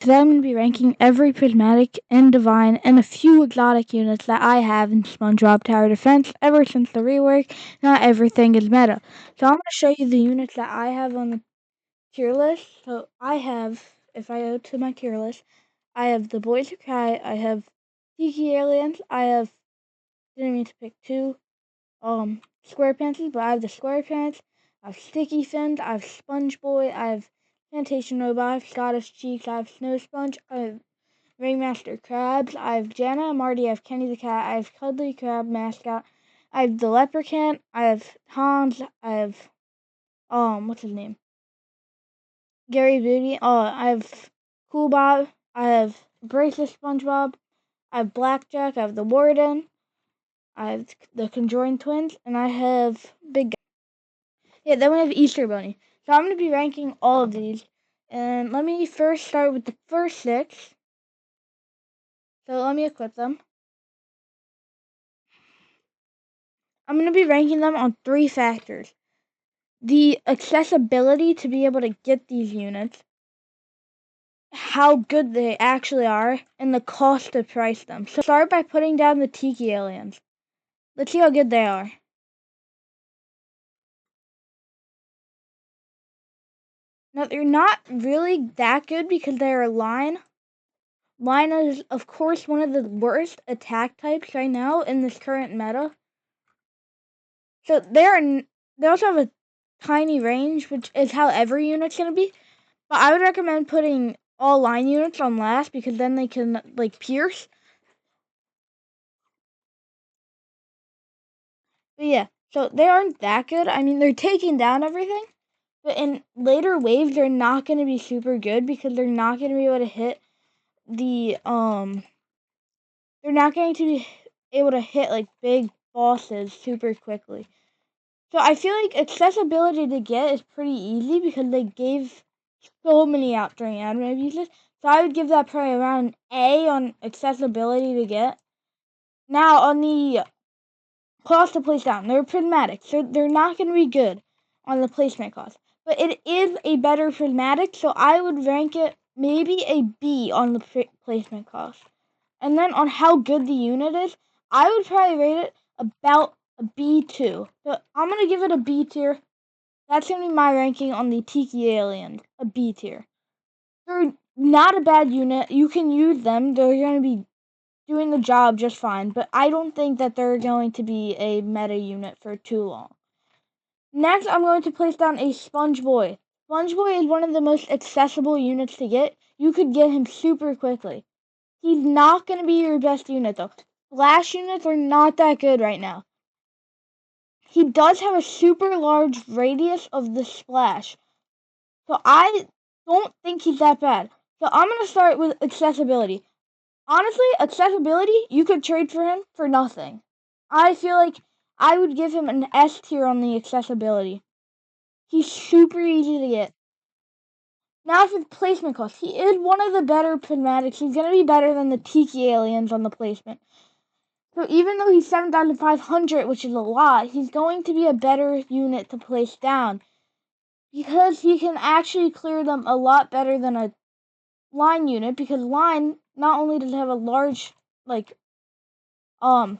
Today I'm going to be ranking every prismatic and divine and a few exotic units that I have in Spongebob Tower Defense ever since the rework. Not everything is meta. So I'm going to show you the units that I have on the tier list. So I have, if I go to my tier list, I have the Boys Who Cry, I have Tiki Aliens, I have, didn't mean to pick two, square panties, but I have the square pants, I have sticky fins, I have sponge boy, I have plantation robot, I have Scottish cheeks, I have snow sponge, I have ringmaster crabs, I have Jana and Marty, I have Kenny the cat, I have cuddly crab mascot, I have the leprechaun, I have Hans, I have what's his name, Gary Booty, I have Cool Bob, I have bracelet SpongeBob, I have Blackjack, I have the Warden, I have the Conjoined Twins, and I have Big. Yeah, then we have Easter Bunny. So I'm going to be ranking all of these. And let me first start with the first six. So let me equip them. I'm going to be ranking them on three factors. The accessibility to be able to get these units, how good they actually are, and the cost to price them. So start by putting down the Tiki Aliens. Let's see how good they are. Now, they're not really that good because they're a line. Line is, of course, one of the worst attack types right now in this current meta. So they also have a tiny range, which is how every unit's gonna be. But I would recommend putting all line units on last because then they can like pierce. But yeah, so they aren't that good. I mean, they're taking down everything, but in later waves they're not gonna be super good because they're not gonna be able to hit the they're not going to be able to hit like big bosses super quickly. So I feel like accessibility to get is pretty easy because they gave so many out during admin abuses. So I would give that probably around A on accessibility to get. Now on the cost to place down, they're prismatic, so they're not going to be good on the placement cost. But it is a better prismatic, so I would rank it maybe a B on the placement cost. And then on how good the unit is, I would probably rate it about a B2. So I'm going to give it a B tier. That's going to be my ranking on the Tiki Aliens, a B tier. They're not a bad unit. You can use them. They're going to be doing the job just fine. But I don't think that they're going to be a meta unit for too long. Next, I'm going to place down a Sponge Boy. Sponge Boy is one of the most accessible units to get. You could get him super quickly. He's not going to be your best unit, though. Flash units are not that good right now. He does have a super large radius of the splash. So I don't think he's that bad. So I'm going to start with accessibility. Honestly, accessibility, you could trade for him for nothing. I feel like I would give him an S tier on the accessibility. He's super easy to get. Now for the placement cost. He is one of the better prismatics. He's going to be better than the Tiki Aliens on the placement. So even though he's 7,500, which is a lot, he's going to be a better unit to place down. Because he can actually clear them a lot better than a line unit. Because line, not only does it have a large, like, time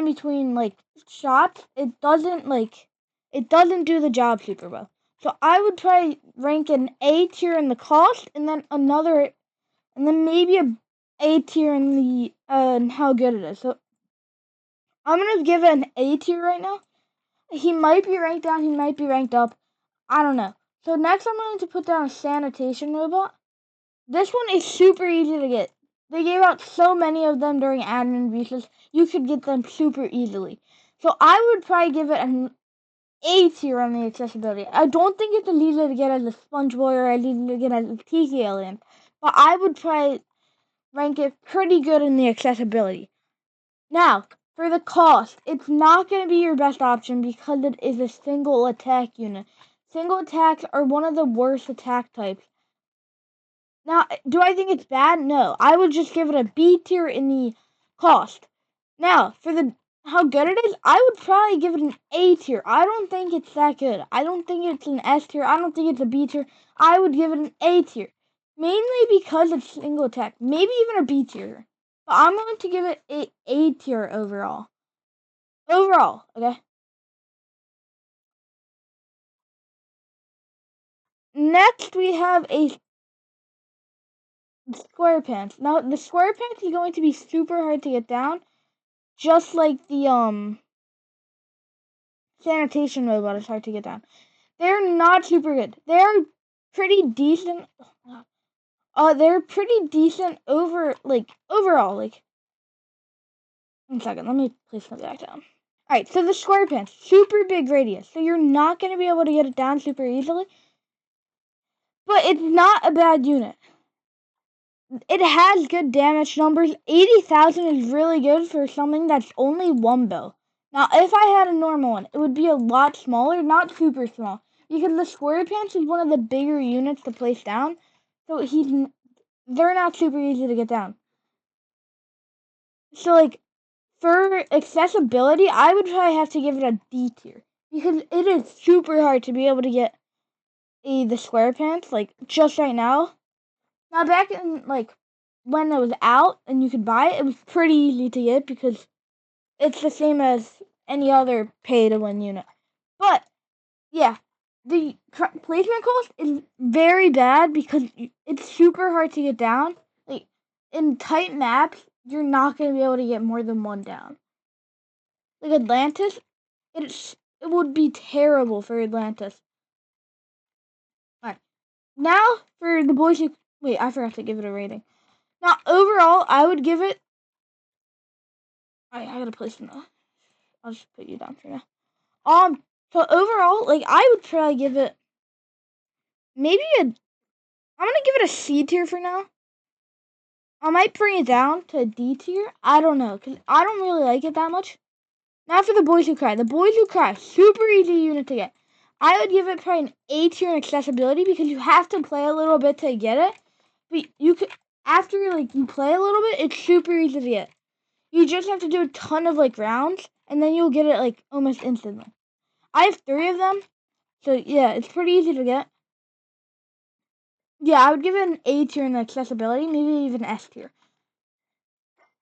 between, like, shots, it doesn't do the job super well. So I would probably rank an A tier in the cost, and then maybe a tier in the, how good it is. So I'm gonna give it an A tier right now. He might be ranked down, he might be ranked up. I don't know. So next I'm going to put down a sanitation robot. This one is super easy to get. They gave out so many of them during admin abuses, you could get them super easily. So I would probably give it an A tier on the accessibility. I don't think it's as easy to get as a Sponge Boy or as easy to get as a Tiki Alien, but I would probably rank it pretty good in the accessibility. Now, for the cost, it's not going to be your best option because it is a single attack unit. Single attacks are one of the worst attack types. Now, do I think it's bad? No. I would just give it a B tier in the cost. Now, for the how good it is, I would probably give it an A tier. I don't think it's that good. I don't think it's an S tier. I don't think it's a B tier. I would give it an A tier. Mainly because it's single attack. Maybe even a B tier. But I'm going to give it A tier overall. Overall, okay? Next, we have a Square Pants. Now, the Square Pants is going to be super hard to get down. Just like the, sanitation robot is hard to get down. They're not super good. They're pretty decent. They're pretty decent overall. Like, 1 second, let me place them back down. Alright, so the Square Pants, super big radius. So you're not going to be able to get it down super easily. But it's not a bad unit. It has good damage numbers. 80,000 is really good for something that's only 1 bill. Now, if I had a normal one, it would be a lot smaller, not super small. Because the Square Pants is one of the bigger units to place down. So they're not super easy to get down. So, like, for accessibility, I would probably have to give it a D tier. Because it is super hard to be able to get the Square Pants, like, just right now. Now, back in, like, when it was out and you could buy it, it was pretty easy to get because it's the same as any other pay-to-win unit. But, yeah, the placement cost is very bad because it's super hard to get down. Like, in tight maps, you're not going to be able to get more than 1 down. Like, Atlantis, it would be terrible for Atlantis. Alright, now for the boys who... Wait, I forgot to give it a rating. Now, overall, I would give it... I gotta place in the... I'll just put you down for now. So overall, like, I would try to give it maybe I'm gonna give it a C tier for now. I might bring it down to a D tier. I don't know, because I don't really like it that much. Now for the Boys Who Cry. The Boys Who Cry, super easy unit to get. I would give it probably an A tier in accessibility because you have to play a little bit to get it. But you could, after like you play a little bit, it's super easy to get. You just have to do a ton of like rounds, and then you'll get it like almost instantly. I have 3 of them, so yeah, it's pretty easy to get. Yeah, I would give it an A tier in the accessibility, maybe even S tier.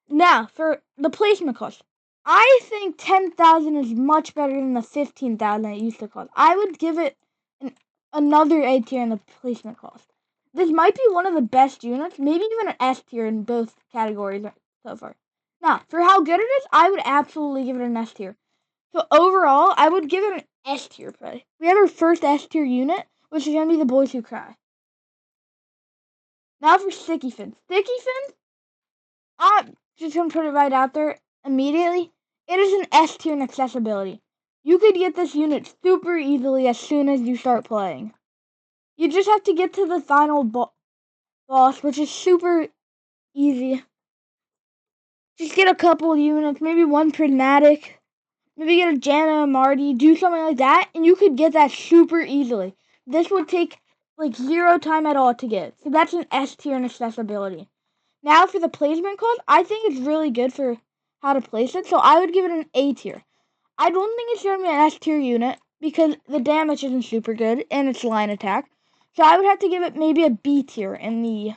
Now, for the placement cost. I think 10,000 is much better than the 15,000 it used to cost. I would give it another A tier in the placement cost. This might be one of the best units, maybe even an S tier in both categories so far. Now, for how good it is, I would absolutely give it an S tier. So overall, I would give it an S tier play. We have our first S tier unit, which is going to be the Boys Who Cry. Now for Sticky Fins. Sticky Fins, I'm just going to put it right out there immediately. It is an S tier in accessibility. You could get this unit super easily as soon as you start playing. You just have to get to the final boss, which is super easy. Just get a couple units, maybe one prismatic, maybe get a Jana and Marty, do something like that, and you could get that super easily. This would take like 0 time at all to get. So that's an S tier in accessibility. Now for the placement cost, I think it's really good for how to place it, so I would give it an A tier. I don't think it's going to be an S tier unit because the damage isn't super good and it's line attack. So I would have to give it maybe a B tier in the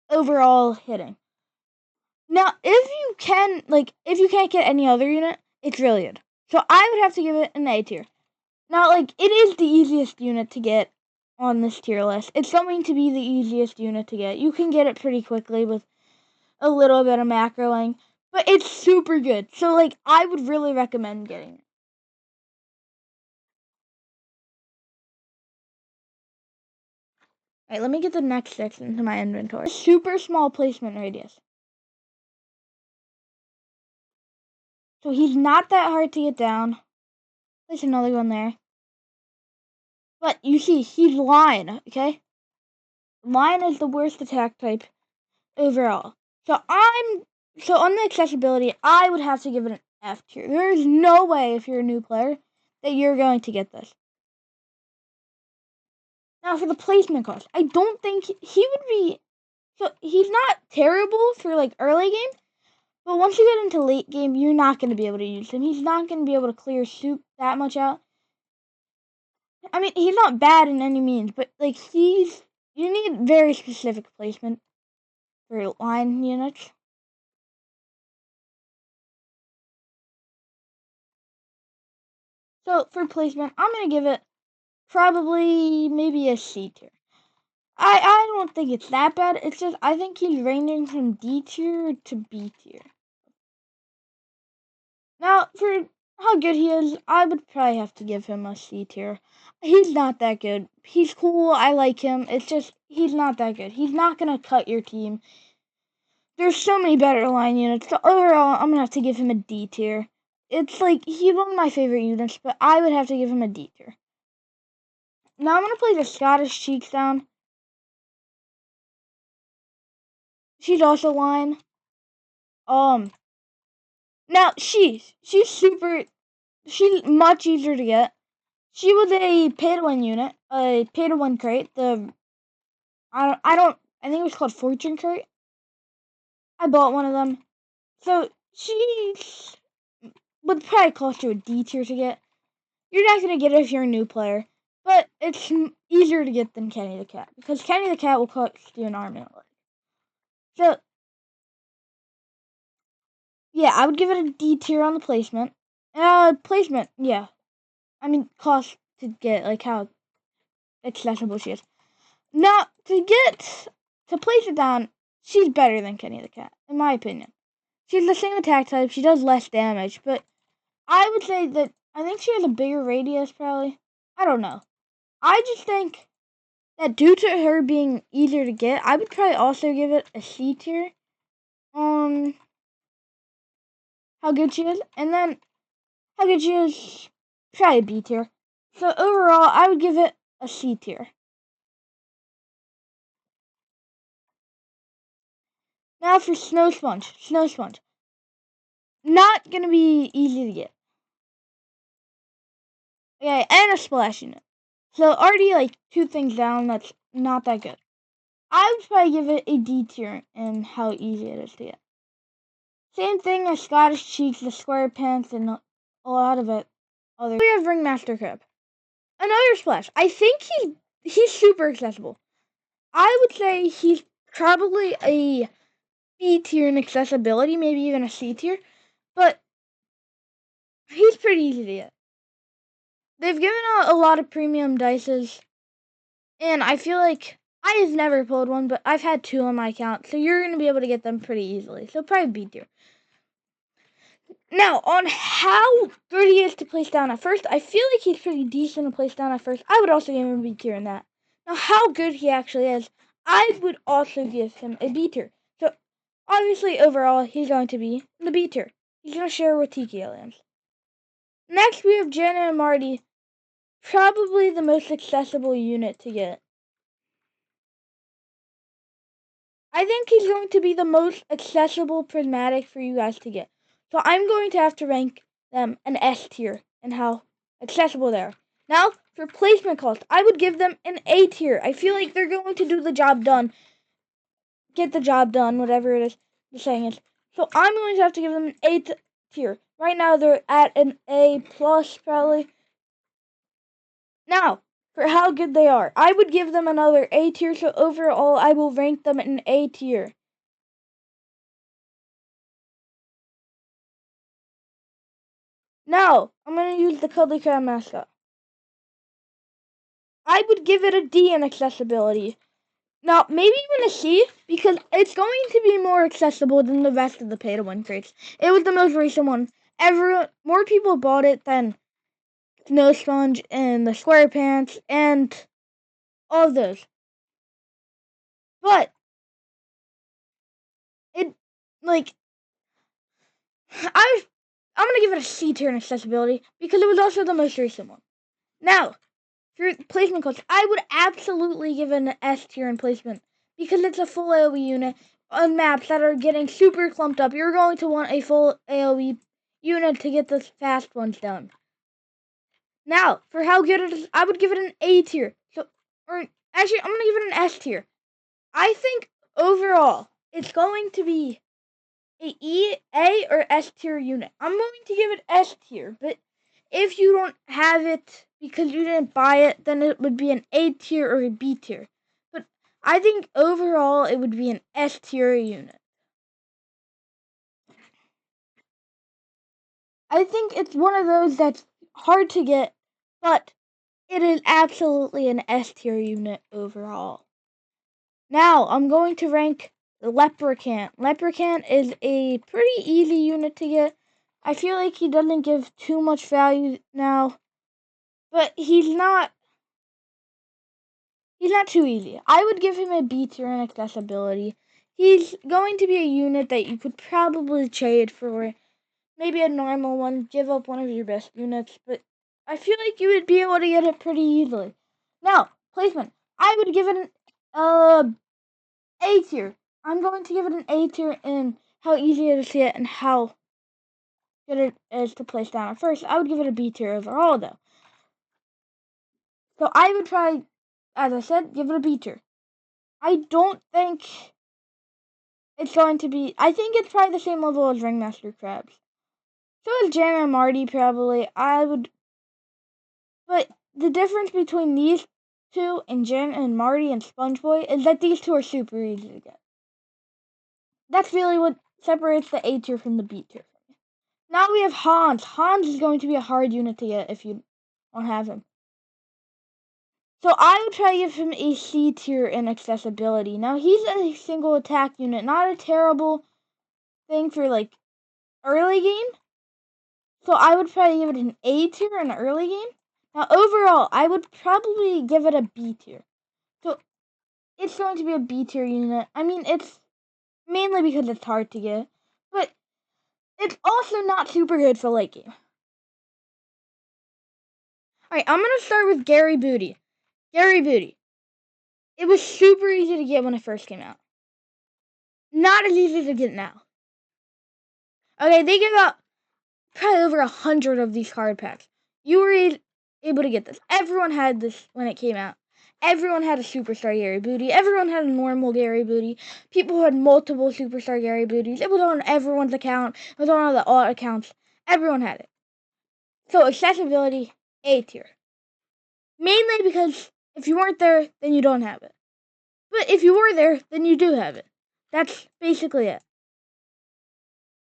overall hitting. Now, if you can't get any other unit, it's really good. So I would have to give it an A tier. Now, like, it is the easiest unit to get on this tier list. It's going to be the easiest unit to get. You can get it pretty quickly with a little bit of macroing, but it's super good. So, like, I would really recommend getting it. Alright, let me get the next 6 into my inventory. Super small placement radius. So he's not that hard to get down. There's another one there. But you see, he's line, okay? Line is the worst attack type overall. So on the accessibility, I would have to give it an F tier. There is no way if you're a new player that you're going to get this. Now for the placement cost, I don't think he would be. So he's not terrible for like early game, but once you get into late game, you're not going to be able to use him. He's not going to be able to clear soup that much out. I mean, he's not bad in any means, but like he's you need very specific placement for line units. So for placement, I'm gonna give it probably maybe a C tier. I don't think it's that bad. It's just I think he's ranging from D tier to B tier. Now for how good he is, I would probably have to give him a C tier. He's not that good. He's cool. I like him. It's just he's not that good. He's not gonna cut your team. There's so many better line units. So overall, I'm gonna have to give him a D tier. It's like he's one of my favorite units, but I would have to give him a D tier. Now I'm gonna play the Scottish Cheeks down. She's also line. Now she's much easier to get. She was a pay-to-win unit, a pay-to-win crate. I think it was called Fortune Crate. I bought one of them. So she would probably cost you a D tier to get. You're not gonna get it if you're a new player, but it's easier to get than Kenny the Cat because Kenny the Cat will cost you an arm and a leg. So yeah, I would give it a D tier on the placement. Placement, yeah. I mean, cost to get, like how accessible she is. Now, to place it down, she's better than Kenny the Cat, in my opinion. She's the same attack type, she does less damage, but I would say that I think she has a bigger radius, probably. I don't know. I just think that due to her being easier to get, I would probably also give it a C tier on how good she is, and then how good she is, probably a B tier. So overall, I would give it a C tier. Now for Snow Sponge. Snow Sponge. Not gonna be easy to get. Okay, and a splash unit. So already like 2 things down, that's not that good. I would probably give it a D tier in how easy it is to get. Same thing as Scottish Cheeks, the Square Pants, and a lot of it. We have Ringmaster Crab. Another splash. I think he's super accessible. I would say he's probably a B tier in accessibility, maybe even a C tier, but he's pretty easy to get. They've given out a lot of premium dices, and I feel like I have never pulled one, but I've had 2 on my account, so you're gonna be able to get them pretty easily. So probably B tier. Now, on how good he is to place down at first, I feel like he's pretty decent to place down at first. I would also give him a B tier in that. Now, how good he actually is, I would also give him a B tier. So, obviously, overall, he's going to be the B tier. He's going to share with Tiki Aliens. Next, we have Jenna and Marty. Probably the most accessible unit to get. I think he's going to be the most accessible prismatic for you guys to get. So I'm going to have to rank them an S tier in how accessible they are. Now, for placement cost, I would give them an A tier. I feel like they're going to do the job done. Get the job done, whatever it is the saying is. So I'm going to have to give them an A tier. Right now, they're at an A plus, probably. Now, for how good they are, I would give them another A tier, so overall, I will rank them an A tier. Now, I'm going to use the Cuddly Crab mascot. I would give it a D in accessibility. Now, maybe even a C, because it's going to be more accessible than the rest of the pay-to-win crates. It was the most recent one. More people bought it than Snow Sponge and the Square Pants and all of those. But, like, I'm going to give it a C tier in accessibility, because it was also the most recent one. Now, for placement cost, I would absolutely give it an S tier in placement because it's a full AoE unit on maps that are getting super clumped up. You're going to want a full AoE unit to get the fast ones done. Now, for how good it is, I would give it an A tier. Or actually, I'm gonna give it an S tier. I think overall, it's going to be A or S tier unit. I'm going to give it S tier, but if you don't have it because you didn't buy it, then it would be an A tier or a B tier. But I think overall it would be an S tier unit. I think it's one of those that's hard to get, but it is absolutely an S tier unit overall. Now, I'm going to rank Leprechaun. Leprechaun is a pretty easy unit to get. I feel like he doesn't give too much value now, but he's not too easy. I would give him a B tier in accessibility. He's going to be a unit that you could probably trade for maybe a normal one, give up one of your best units, but I feel like you would be able to get it pretty easily. Now, placement. I would give it an A tier. I'm going to give it an A tier in how easy it is to see it and how good it is to place down at first. I would give it a B tier overall though. So I would try, as I said, give it a B tier. I don't think it's going to be, I think it's probably the same level as Ringmaster Krabs. So is Jan and Marty probably. But the difference between these two and Jan and Marty and SpongeBob is that these two are super easy to get. That's really what separates the A tier from the B tier. Now we have Hans. Hans is going to be a hard unit to get if you don't have him. So I would try to give him a C tier in accessibility. Now he's a single attack unit, not a terrible thing for like early game. So I would probably give it an A tier in early game. Now overall, I would probably give it a B tier. So it's going to be a B tier unit. I mean, it's mainly because it's hard to get, but it's also not super good for late game. Alright, I'm gonna start with Gary Booty. Gary Booty. It was super easy to get when it first came out. Not as easy to get now. Okay, they give out probably over 100 of these card packs. You were able to get this. Everyone had this when it came out. Everyone had a Superstar Gary Booty. Everyone had a normal Gary Booty. People had multiple Superstar Gary Booties. It was on everyone's account. It was on all the alt accounts. Everyone had it. So accessibility, A tier. Mainly because if you weren't there, then you don't have it. But if you were there, then you do have it. That's basically it.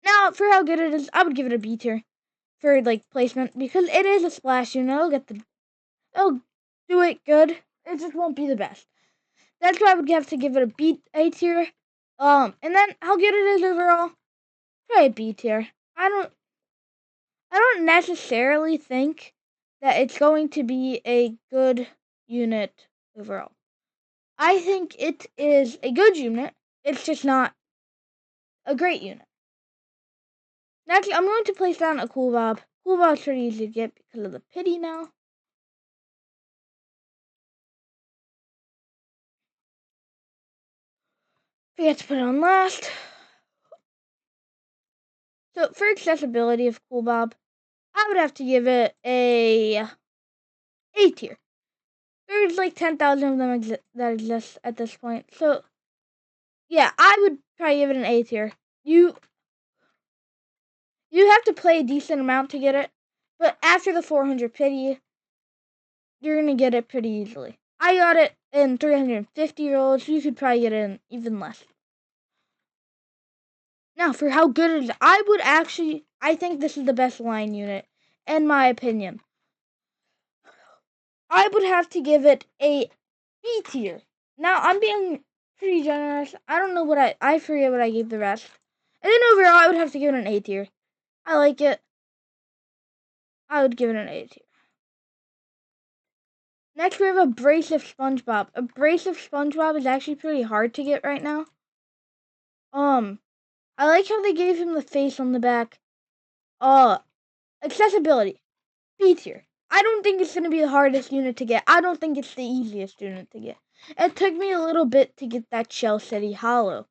Now, for how good it is, I would give it a B tier for like placement because it is a splash unit. It'll do it good. It just won't be the best. That's why I would have to give it A tier. And then how good it is overall, probably a B tier. I don't necessarily think that it's going to be a good unit overall. I think it is a good unit. It's just not a great unit. Next, I'm going to place down a Cool Bob. Cool Bob's pretty easy to get because of the pity now. Forget to put it on last. So for accessibility of Cool Bob, I would have to give it a tier. There's like 10,000 of them that exist at this point. So yeah, I would probably give it an A tier. You have to play a decent amount to get it, but after the 400 pity, you're gonna get it pretty easily. I got it in 350 rolls. You could probably get it in even less. Now, for how good it is, I think this is the best line unit, in my opinion. I would have to give it a B tier. Now, I'm being pretty generous. I don't know I forget what I gave the rest. And then overall, I would have to give it an A tier. I like it. I would give it an A tier. Next, we have Abrasive Spongebob. Abrasive Spongebob is actually pretty hard to get right now. I like how they gave him the face on the back. Accessibility, B tier. I don't think it's going to be the hardest unit to get. I don't think it's the easiest unit to get. It took me a little bit to get that Shell City Hollow.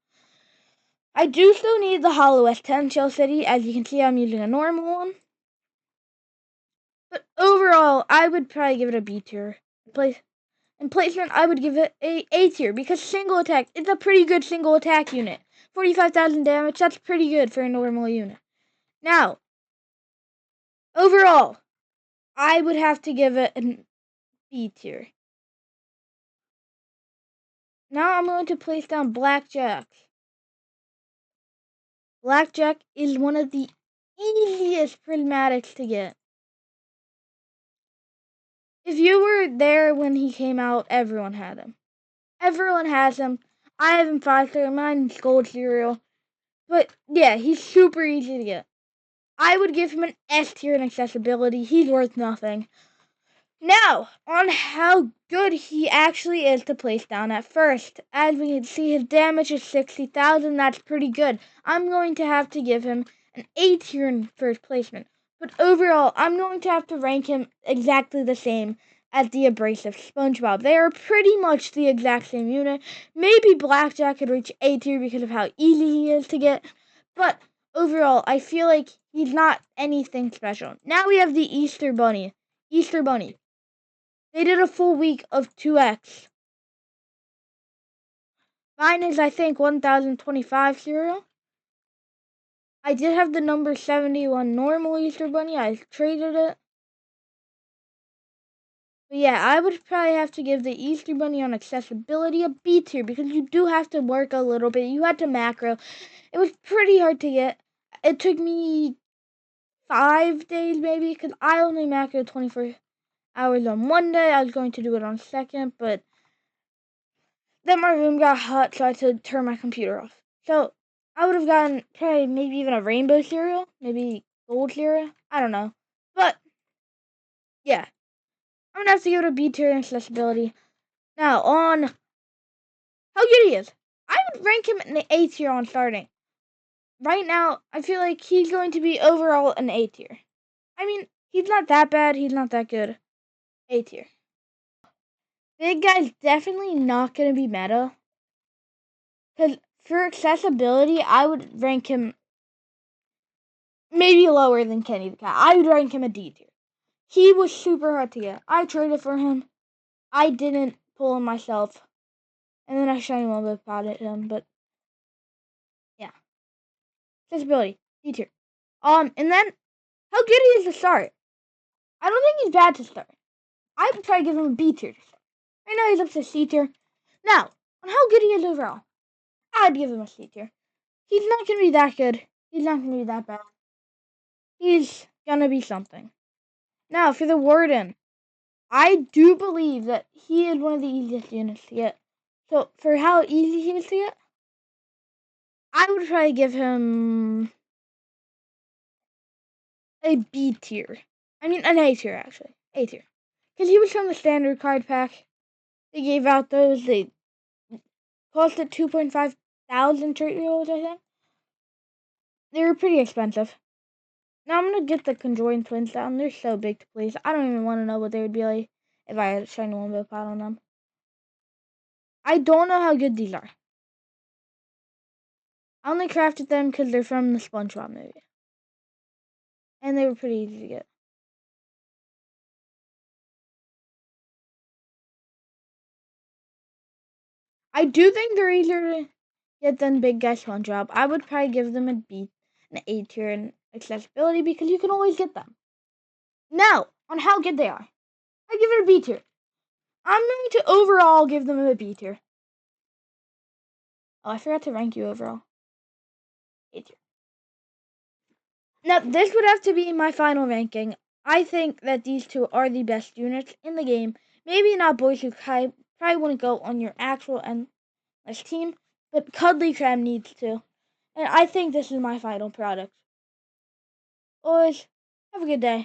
I do still need the Hollow S10 Shell City. As you can see, I'm using a normal one. But overall, I would probably give it a B tier. In placement, I would give it A tier because single attack, it's a pretty good single attack unit. 45,000 damage, that's pretty good for a normal unit. Now, overall, I would have to give it an B tier. Now I'm going to place down Blackjack. Blackjack is one of the easiest prismatics to get. If you were there when he came out, everyone had him. Everyone has him. I have him 5-star. Mine's gold cereal. But yeah, he's super easy to get. I would give him an S tier in accessibility. He's worth nothing. Now, on how good he actually is to place down at first. As we can see, his damage is 60,000. That's pretty good. I'm going to have to give him an A tier in first placement. But overall, I'm going to have to rank him exactly the same as the abrasive Spongebob. They are pretty much the exact same unit. Maybe Blackjack could reach A tier because of how easy he is to get. But overall, I feel like he's not anything special. Now we have the Easter Bunny. Easter Bunny. They did a full week of 2x. Mine is, I think, 1025 cereal. I did have the number 71 normal Easter Bunny. I traded it. But yeah, I would probably have to give the Easter Bunny on accessibility a B tier because you do have to work a little bit. You had to macro. It was pretty hard to get. It took me 5 days maybe because I only macroed 24 hours on one day. I was going to do it on second, but then my room got hot, so I had to turn my computer off. So I would have gotten probably maybe even a rainbow cereal, maybe gold cereal. I don't know. But yeah, I'm gonna have to give it a B tier in accessibility. Now on how good he is. I would rank him in the A tier on starting. Right now, I feel like he's going to be overall an A tier. I mean, he's not that bad, he's not that good. A tier. Big guy's definitely not gonna be meta. Because for accessibility, I would rank him maybe lower than Kenny the Cat. I would rank him a D tier. He was super hard to get. I traded for him. I didn't pull him myself. And then I shiny one bit about him, but yeah. Accessibility, D tier. And then how good he is to start. I don't think he's bad to start. I would try to give him a B tier to start. Right now he's up to C tier. Now, on how good he is overall, I'd give him a C tier. He's not gonna be that good. He's not gonna be that bad. He's gonna be something. Now for the Warden. I do believe that he is one of the easiest units to get. So, for how easy he is to get, I would try to give him a B tier. I mean, an A tier, actually. A tier. Because he was from the standard card pack. They gave out those. They costed 2.5 thousand trait reels, I think. They were pretty expensive. Now, I'm going to get the conjoined twins down. They're so big to place. I don't even want to know what they would be like if I had a shiny one bit pot on them. I don't know how good these are. I only crafted them because they're from the Spongebob movie. And they were pretty easy to get. I do think they're easier to get than Big Guy Spongebob. I would probably give them a B, an A tier in accessibility because you can always get them. Now, on how good they are, I give it a B tier. I'm going to overall give them a B tier. Oh, I forgot to rank you overall. A tier. Now, this would have to be my final ranking. I think that these two are the best units in the game. Maybe not boys who probably wouldn't go on your actual endless team, but Cuddly Crab needs to. And I think this is my final product. Boys, have a good day.